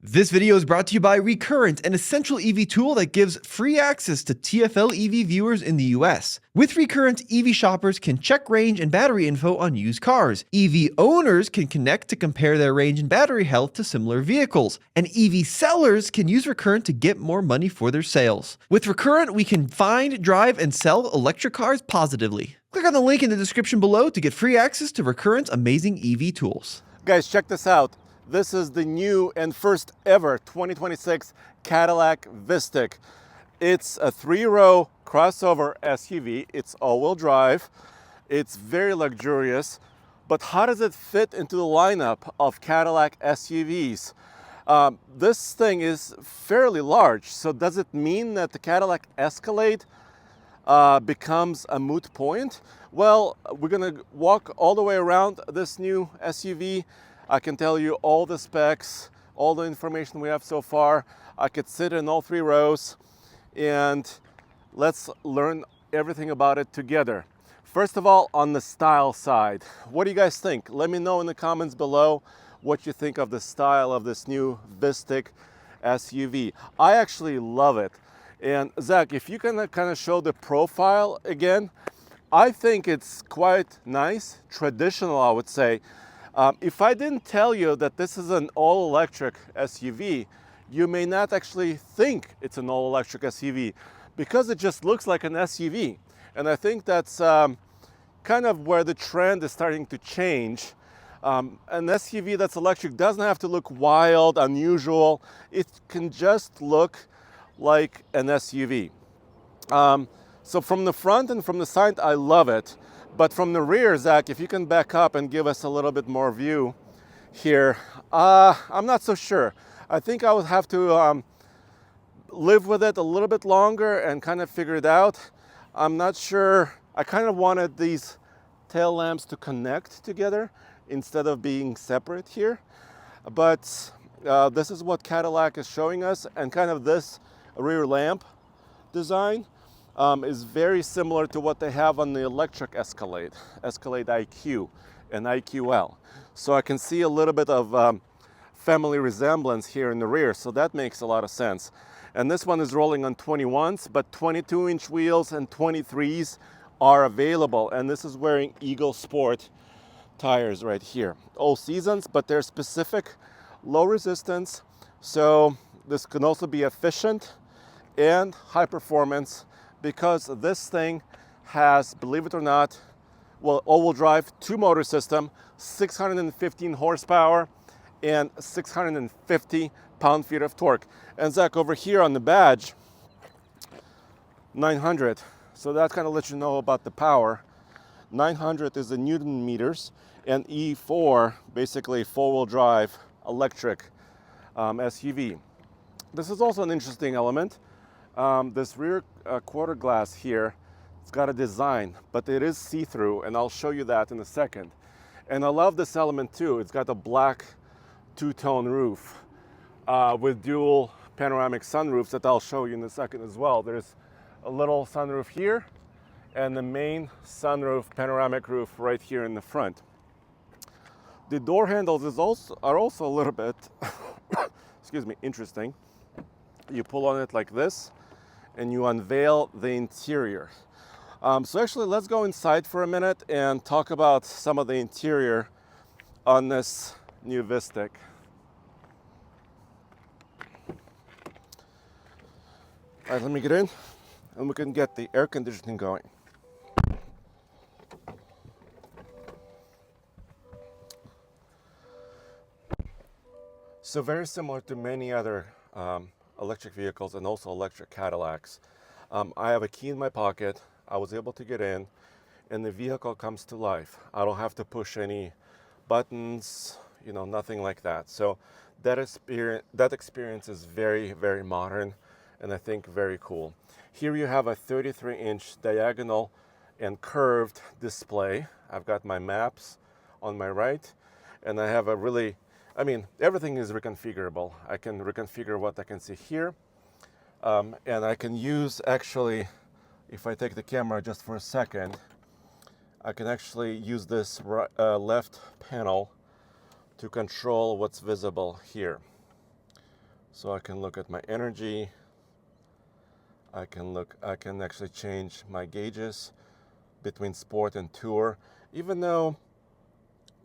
This video is brought to you by Recurrent, an essential EV tool that gives free access to TFL EV viewers in the US. With Recurrent, EV shoppers can check range and battery info on used cars. EV owners can connect to compare their range and battery health to similar vehicles. And EV sellers can use Recurrent to get more money for their sales. With Recurrent, we can find, drive, and sell electric cars positively. Click on the link in the description below to get free access to Recurrent's amazing EV tools. Guys, check this out. This is the new and first ever 2026 Cadillac Vistiq. It's a 3-row crossover SUV. It's all-wheel drive. It's very luxurious. But how does it fit into the lineup of Cadillac SUVs? This thing is fairly large. So does it mean that the Cadillac Escalade becomes a moot point? Well, we're gonna walk all the way around this new SUV. I can tell you all the specs, all the information we have so far. I could sit in all 3 rows and let's learn everything about it together. First of all, on the style side, what do you guys think? Let me know in the comments below what you think of the style of this new Vistiq SUV. I actually love it. And Zach, if you can kind of show the profile again, I think it's quite nice, traditional, I would say. If I didn't tell you that this is an all-electric SUV, you may not actually think it's an all-electric SUV because it just looks like an SUV. And I think that's kind of where the trend is starting to change. An SUV that's electric doesn't have to look wild, unusual. It can just look like an SUV. So from the front and from the side, I love it. But from the rear, Zach, if you can back up and give us a little bit more view here, I'm not so sure. I think I would have to live with it a little bit longer and kind of figure it out. I'm not sure. I kind of wanted these tail lamps to connect together instead of being separate here. But this is what Cadillac is showing us, and kind of this rear lamp design is very similar to what they have on the electric Escalade IQ and IQL. So I can see a little bit of family resemblance here in the rear, so that makes a lot of sense. And this one is rolling on 21s, but 22-inch wheels and 23s are available. And this is wearing Eagle Sport tires right here. All seasons, but they're specific, low resistance. So this can also be efficient and high performance, because this thing has, believe it or not, well, all-wheel drive, 2-motor system, 615 horsepower and 650 pound-feet of torque. And Zach, over here on the badge, 900. So that kind of lets you know about the power. 900 is the Newton meters, and E4, basically 4-wheel drive electric SUV. This is also an interesting element. This rear quarter glass here, it's got a design, but it is see-through, and I'll show you that in a second. And I love this element too. It's got a black 2-tone roof with dual panoramic sunroofs that I'll show you in a second as well. There's a little sunroof here and the main sunroof panoramic roof right here in the front. The door handles are also a little bit excuse me, interesting. You pull on it like this and you unveil the interior. So actually, let's go inside for a minute and talk about some of the interior on this new Vistiq. All right, let me get in and we can get the air conditioning going. So very similar to many other electric vehicles and also electric Cadillacs. I have a key in my pocket. I was able to get in and the vehicle comes to life. I don't have to push any buttons, nothing like that. So that experience is very, very modern and I think very cool. Here you have a 33-inch diagonal and curved display. I've got my maps on my right, and I have everything is reconfigurable. I can reconfigure what I can see here. And I can use, actually, if I take the camera just for a second, I can actually use this left panel to control what's visible here. So I can look at my energy. I can actually change my gauges between sport and tour, even though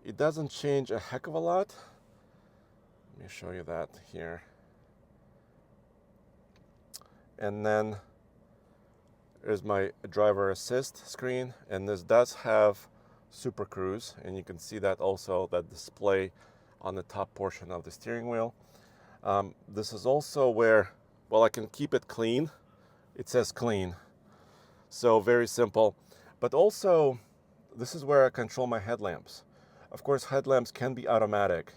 it doesn't change a heck of a lot. Let me show you that here. And then there's my driver assist screen, and this does have Super Cruise, and you can see that also, that display on the top portion of the steering wheel. This is also where, well, I can keep it clean. It says clean, so very simple. But also, this is where I control my headlamps. Of course, headlamps can be automatic,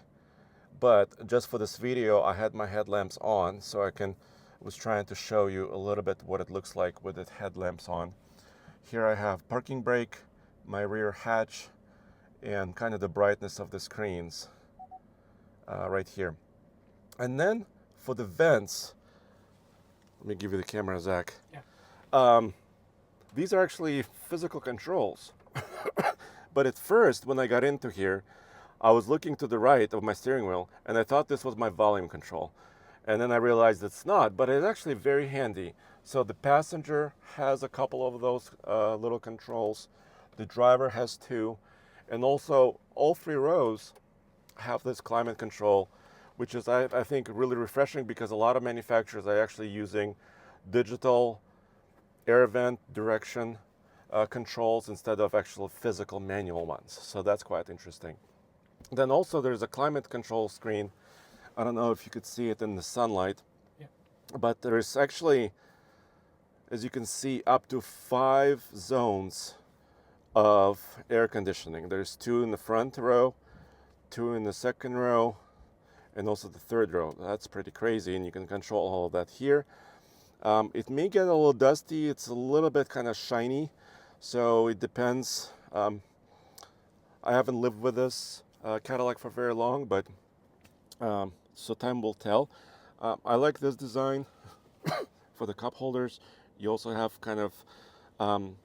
but just for this video, I had my headlamps on, so was trying to show you a little bit what it looks like with the headlamps on. Here I have parking brake, my rear hatch, and kind of the brightness of the screens right here. And then for the vents, let me give you the camera, Zach. Yeah. These are actually physical controls. But at first, when I got into here, I was looking to the right of my steering wheel, and I thought this was my volume control. And then I realized it's not, but it's actually very handy. So the passenger has a couple of those little controls. The driver has two. And also, all 3 rows have this climate control, which is, I think, really refreshing, because a lot of manufacturers are actually using digital air vent direction controls instead of actual physical manual ones. So that's quite interesting. Then also there's a climate control screen. I don't know if you could see it in the sunlight, yeah, but there's actually, as you can see, up to 5 zones of air conditioning. There's 2 in the front row, 2 in the second row, and also the third row. That's pretty crazy, and you can control all of that here. It may get a little dusty. It's a little bit kind of shiny, so it depends. I haven't lived with this Cadillac for very long, but so time will tell. I like this design for the cup holders. You also have kind of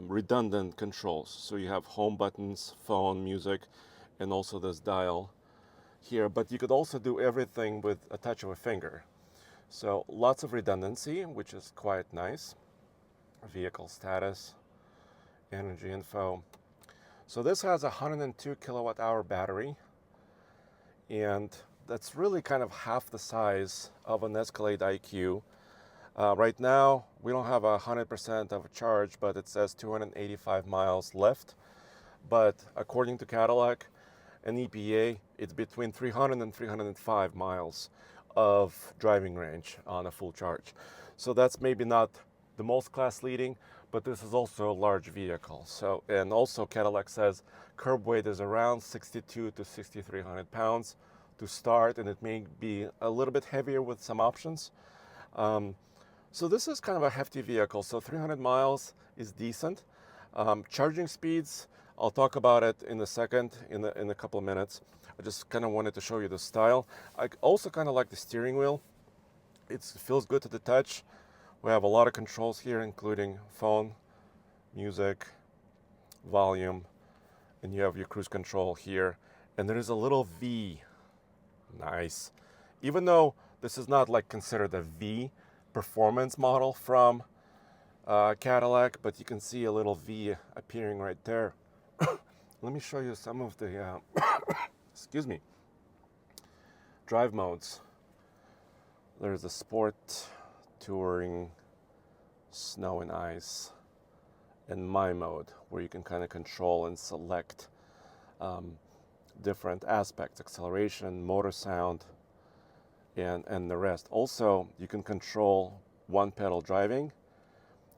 redundant controls. So you have home buttons, phone, music, and also this dial here. But you could also do everything with a touch of a finger. So lots of redundancy, which is quite nice. Vehicle status, energy info. So this has a 102 kilowatt hour battery, and that's really kind of half the size of an Escalade IQ. Right now, we don't have 100% of a charge, but it says 285 miles left. But according to Cadillac and EPA, it's between 300 and 305 miles of driving range on a full charge. So that's maybe not the most class leading, but this is also a large vehicle. So, and also Cadillac says curb weight is around 62 to 6,300 pounds to start, and it may be a little bit heavier with some options. So this is kind of a hefty vehicle. So 300 miles is decent. Charging speeds, I'll talk about it in a second, in a couple of minutes. I just kind of wanted to show you the style. I also kind of like the steering wheel. It feels good to the touch. We have a lot of controls here, including phone, music, volume, and you have your cruise control here. And there is a little V. Nice. Even though this is not like considered a V performance model from Cadillac, but you can see a little V appearing right there. Let me show you some of the, excuse me, drive modes. There's a sport, touring, snow and ice, and my mode, where you can kind of control and select different aspects, acceleration, motor sound, and the rest. Also, you can control one pedal driving,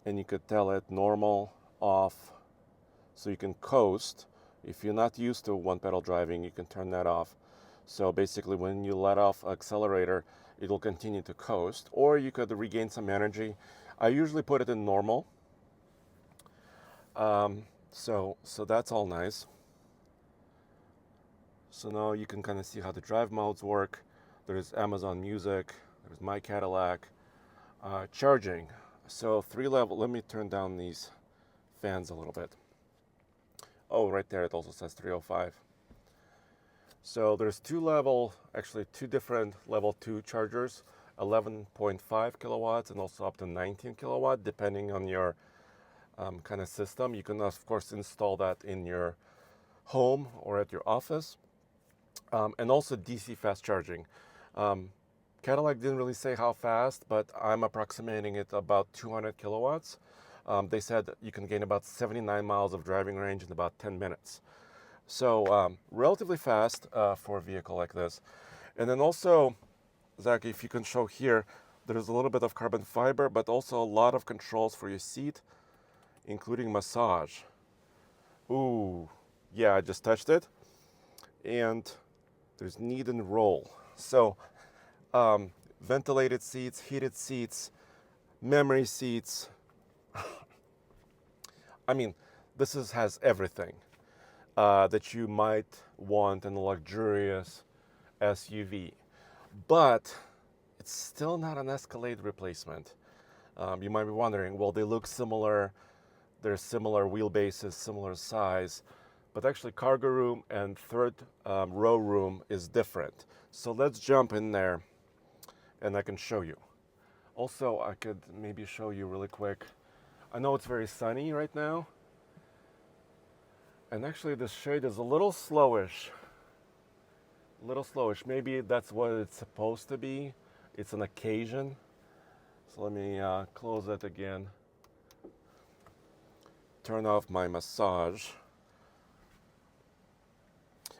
and you could tell it normal, off, so you can coast. If you're not used to one pedal driving, you can turn that off. So basically, when you let off accelerator, it'll continue to coast, or you could regain some energy. I usually put it in normal. So that's all nice. So now you can kind of see how the drive modes work. There's Amazon Music, there's My Cadillac, charging. So 3 level, let me turn down these fans a little bit. Oh, right there, it also says 305. So there's two different level 2 chargers, 11.5 kilowatts and also up to 19 kilowatt, depending on your kind of system. You can, of course, install that in your home or at your office. And also DC fast charging. Cadillac didn't really say how fast, but I'm approximating it about 200 kilowatts. They said you can gain about 79 miles of driving range in about 10 minutes. So relatively fast for a vehicle like this. And then also, Zach, if you can show here, there's a little bit of carbon fiber, but also a lot of controls for your seat, including massage. Ooh, yeah, I just touched it. And there's knead and roll. So ventilated seats, heated seats, memory seats. I mean, has everything that you might want in a luxurious SUV. But it's still not an Escalade replacement. You might be wondering, well, they look similar. They're similar wheelbases, similar size. But actually, cargo room and third row room is different. So let's jump in there and I can show you. Also, I could maybe show you really quick. I know it's very sunny right now. And actually, the shade is a little slowish. Maybe that's what it's supposed to be. It's an occasion. So let me close that again. Turn off my massage.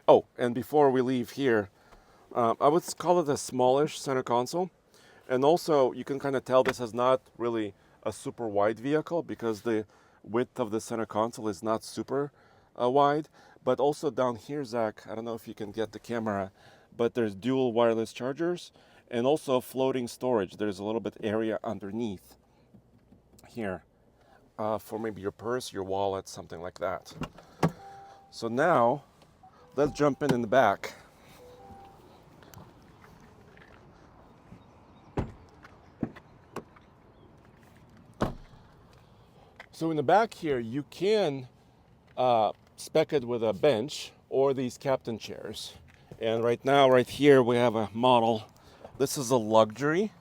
Oh, and before we leave here, I would call it a smallish center console. And also, you can kind of tell this is not really a super wide vehicle because the width of the center console is not super wide. But also down here, Zach, I don't know if you can get the camera, but there's dual wireless chargers and also floating storage. There's a little bit area underneath here for maybe your purse, your wallet, something like that. So now, let's jump in the back. So in the back here, you can spec it with a bench or these captain chairs. And right now, right here, we have a model. This is a luxury.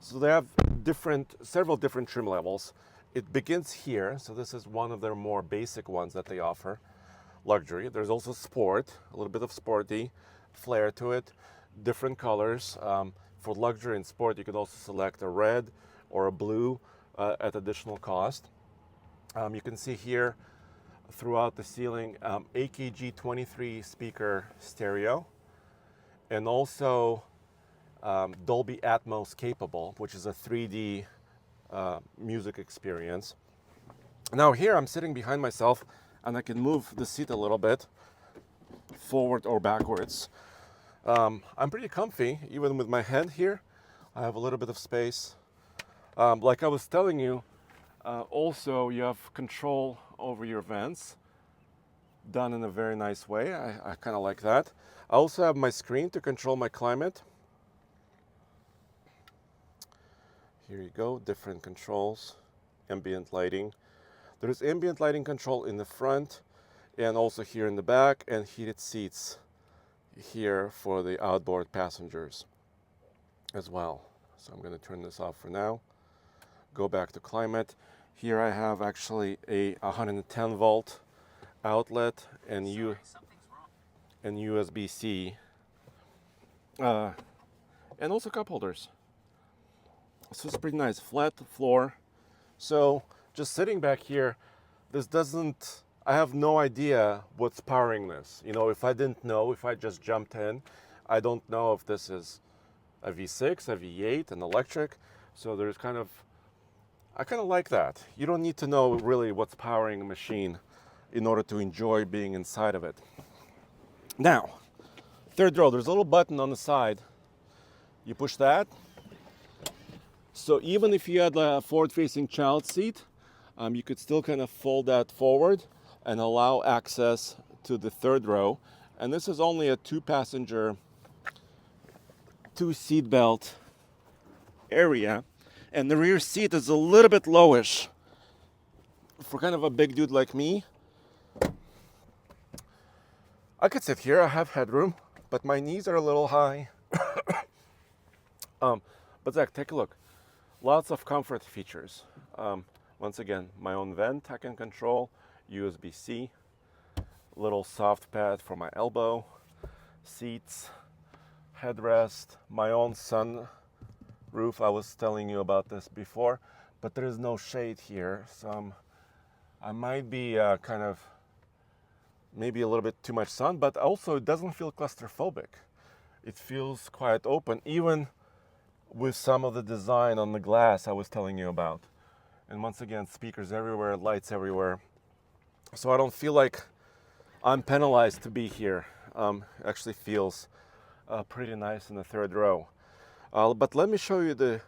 So they have several different trim levels. It begins here. So this is one of their more basic ones that they offer. Luxury. There's also sport, a little bit of sporty flair to it, different colors. For luxury and sport, you could also select a red or a blue at additional cost. You can see here throughout the ceiling AKG 23 speaker stereo and also Dolby Atmos capable, which is a 3D music experience. Now here I'm sitting behind myself and I can move the seat a little bit forward or backwards. I'm pretty comfy even with my head here. I have a little bit of space. Like I was telling you, also you have control over your vents done in a very nice way. I kind of like that. I also have my screen to control my climate. Here you go, different controls, ambient lighting. There's ambient lighting control in the front and also here in the back, and heated seats here for the outboard passengers as well. So I'm going to turn this off for now. Go back to climate. Here I have actually a 110 volt outlet and USB-C and also cup holders. So it's pretty nice, flat floor. So just sitting back here, I have no idea what's powering this. You know, if I just jumped in, I don't know if this is a V6, a V8, an electric. So I kind of like that. You don't need to know really what's powering a machine in order to enjoy being inside of it. Now, third row, there's a little button on the side. You push that. So even if you had a forward-facing child seat, you could still kind of fold that forward and allow access to the third row. And this is only a two-passenger, two-seat belt area. And the rear seat is a little bit lowish for kind of a big dude like me. I could sit here, I have headroom. but my knees are a little high. But Zach, take a look. Lots of comfort features. Once again, my own vent I can control, USB-C, little soft pad for my elbow, seats, headrest, my own sun roof. I was telling you about this before, but there is no shade here, so I might be kind of maybe a little bit too much sun, but also it doesn't feel claustrophobic. It feels quite open, even with some of the design on the glass I was telling you about. And once again, speakers everywhere, lights everywhere. So I don't feel like I'm penalized to be here. Actually feels pretty nice in the third row. But let me show you the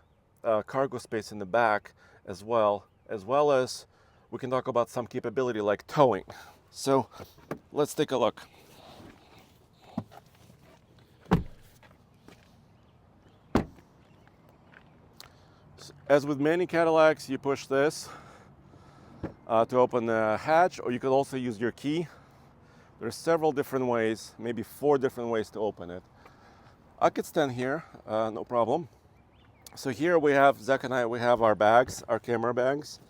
cargo space in the back as well as we can talk about some capability like towing. So let's take a look. As with many Cadillacs, you push this to open the hatch, or you could also use your key. There's several different ways, maybe 4 different ways to open it. I could stand here, no problem. So here we have, Zach and I, we have our bags, our camera bags.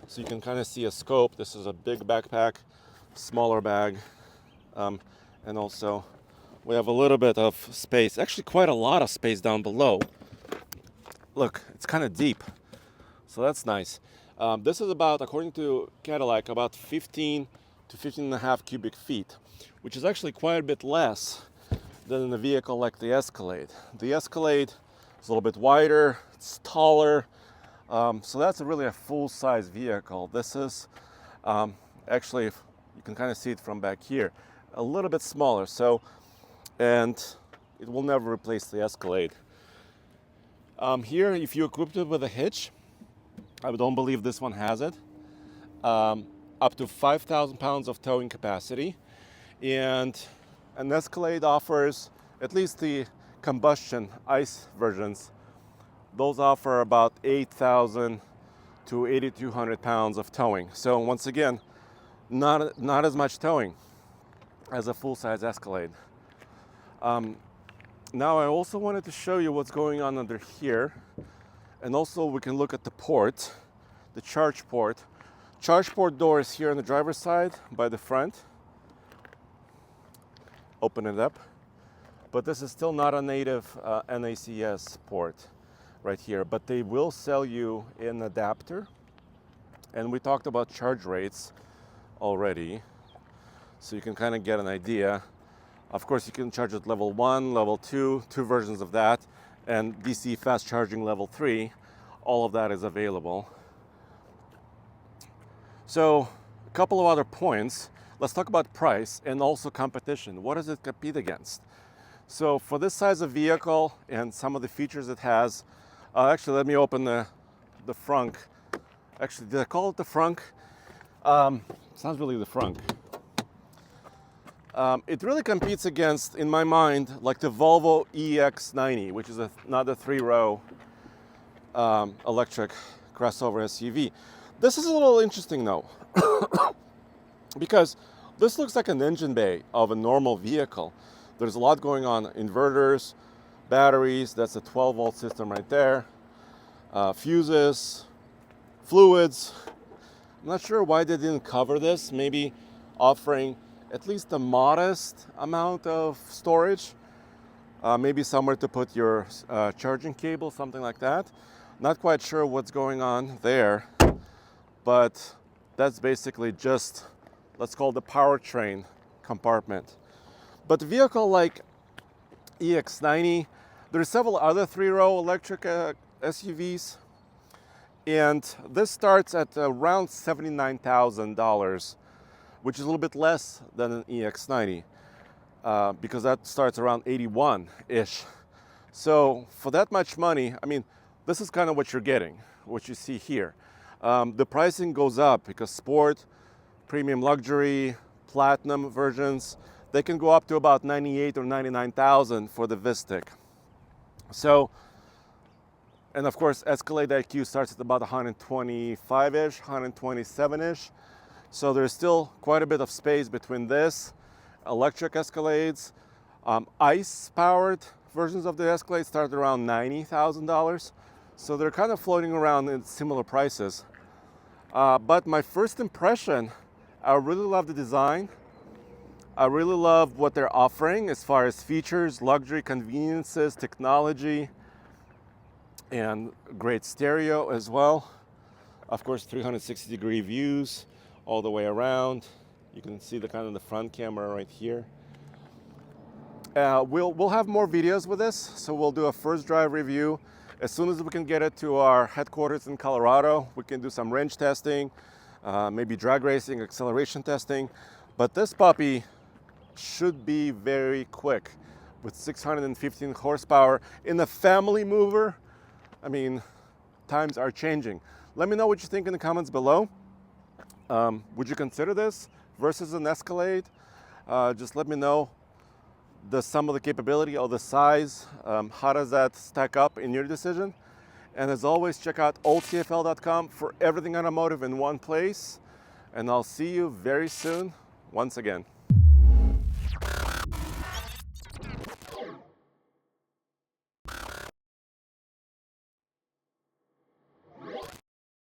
So you can kind of see a scope. This is a big backpack, smaller bag. And also we have a little bit of space, actually quite a lot of space down below. Look, it's kind of deep, so that's nice. This is about, according to Cadillac, about 15 to 15.5 cubic feet, which is actually quite a bit less than in a vehicle like the Escalade. The Escalade is a little bit wider, it's taller, so that's really a full-size vehicle. This is actually, you can kind of see it from back here, a little bit smaller. So, and it will never replace the Escalade. Here, if you equipped it with a hitch, I don't believe this one has it, up to 5,000 pounds of towing capacity. And an Escalade offers, at least the combustion ICE versions, those offer about 8,000 to 8,200 pounds of towing. So once again, not as much towing as a full-size Escalade. Now I also wanted to show you what's going on under here, and also we can look at the port, the charge port. Charge port door is here on the driver's side by the front. Open it up, but this is still not a native NACS port right here, but they will sell you an adapter, and we talked about charge rates already, so you can kind of get an idea. Of course, you can charge at level 1, level 2, 2 versions of that, and DC fast charging level 3. All of that is available. So, a couple of other points. Let's talk about price and also competition. What does it compete against? So, for this size of vehicle and some of the features it has, actually, let me open the frunk. Actually, did I call it the frunk? It's not really the frunk. It really competes against, in my mind, like the Volvo EX90, which is another 3-row electric crossover SUV. This is a little interesting though, because this looks like an engine bay of a normal vehicle. There's a lot going on: inverters, batteries, that's a 12-volt system right there, fuses, fluids. I'm not sure why they didn't cover this, maybe offering at least a modest amount of storage, maybe somewhere to put your charging cable, something like that. Not quite sure what's going on there, but that's basically just, let's call it the powertrain compartment. But a vehicle like EX90, there are several other 3-row electric SUVs, and this starts at around $79,000, which is a little bit less than an EX90, because that starts around 81-ish. So for that much money, I mean, this is kind of what you're getting, what you see here. The pricing goes up because sport, premium luxury, platinum versions, they can go up to about 98 or 99,000 for the Vistic. So, and of course, Escalade IQ starts at about 125-ish, 127-ish. So there's still quite a bit of space between this, electric Escalades, ICE-powered versions of the Escalade start around $90,000. So they're kind of floating around in similar prices. But my first impression, I really love the design. I really love what they're offering as far as features, luxury, conveniences, technology, and great stereo as well. Of course, 360-degree views all the way around. You can see the kind of the front camera right here. We'll have more videos with this, so we'll do a first drive review. As soon as we can get it to our headquarters in Colorado, we can do some range testing, maybe drag racing, acceleration testing. But this puppy should be very quick with 615 horsepower in a family mover. I mean, times are changing. Let me know what you think in the comments below. Would you consider this versus an Escalade? Just let me know the sum of the capability or the size. How does that stack up in your decision? And as always, check out oldtfl.com for everything automotive in one place. And I'll see you very soon once again.